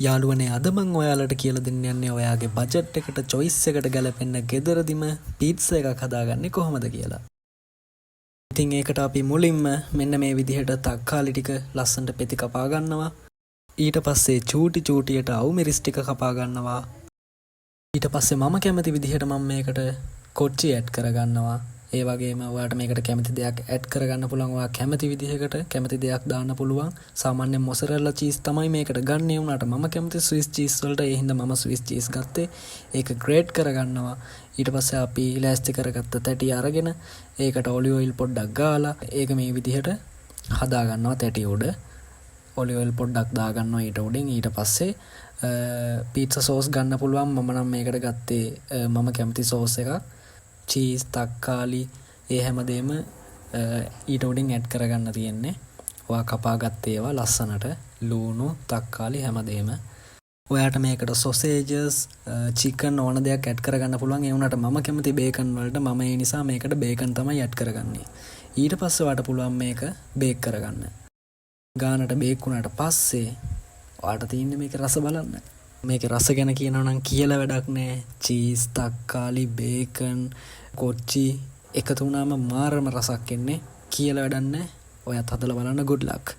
යාළුවනේ අද මම ඔයාලට කියලා දෙන්න යන්නේ ඔයාගේ බජට් එකට choice එකට ගැලපෙන්න ගෙදරදිම පීට්සා එකක් හදාගන්නේ කොහොමද කියලා. ඉතින් ඒකට අපි මුලින්ම මෙන්න මේ විදිහට තක්කාලි ටික ලස්සනට පෙති කපා ගන්නවා. ඊට පස්සේ චූටි චූටියට අවු මිරිස් ටික කපා ගන්නවා. ඊට පස්සේ මම කැමති විදිහට මම මේකට කොච්චි ඇඩ් කරගන්නවා. ඒ වගේම ඔයාලට මේකට කැමති දෙයක් ඇඩ් කරගන්න පුළුවන්. ඔයා කැමති විදිහකට කැමති දෙයක් දාන්න පුළුවන්. සාමාන්‍යයෙන් මොසරෙල්ලා චීස් තමයි මේකට ගන්න උනාට මම කැමති ස්විස් චීස් වලට. ඒ හින්දා මම ස්විස් චීස් ගත්තේ. ඒක ග්‍රේට් කරගන්නවා. ඊට පස්සේ අපි ඉලාස්ටි කරගත්ත තැටි අරගෙන ඒකට ඔලිව් ඔයිල් පොඩ්ඩක් ගාලා ඒක මේ විදිහට හදා ගන්නවා තැටි උඩ. ඔලිව් ඔයිල් පොඩ්ඩක් දා ගන්නවා ඊට උඩින්. ඊට පස්සේ පීට්සා සෝස් ගන්න පුළුවන්. මම නම් මේකට ගත්තේ මම කැමති සෝස් එකක්. චීස් තක්කාලි ඒ හැමදේම ඊට උඩින් ඇඩ් කරගන්න තියෙන්නේ. ඔයා කපා ගත්ත ඒවා ලස්සනට ලූණු තක්කාලි හැමදේම. ඔයාට මේකට සොසේජස් චිකන් ඕන දෙයක් ඇඩ් කරගන්න පුළුවන්. ඒ වුණාට මම කැමති බේකන් වලට. මම ඒ නිසා මේකට බේකන් තමයි ඇඩ් කරගන්නේ. ඊට පස්සේ ඔයාට පුළුවන් මේක බේක් කරගන්න. ගානට බේක් වුණාට පස්සේ ඔයාට තියෙන්නේ මේක රස බලන්න. මේක රස ගැන කියනවා නම් කියලා වැඩක් නෑ. චීස් තක්කාලි බේකන් කොච්චි එකතු වුණාම මාරම රසක් එන්නේ. කියලා වැඩක් නෑ. ඔයත් හදලා බලන්න. good luck.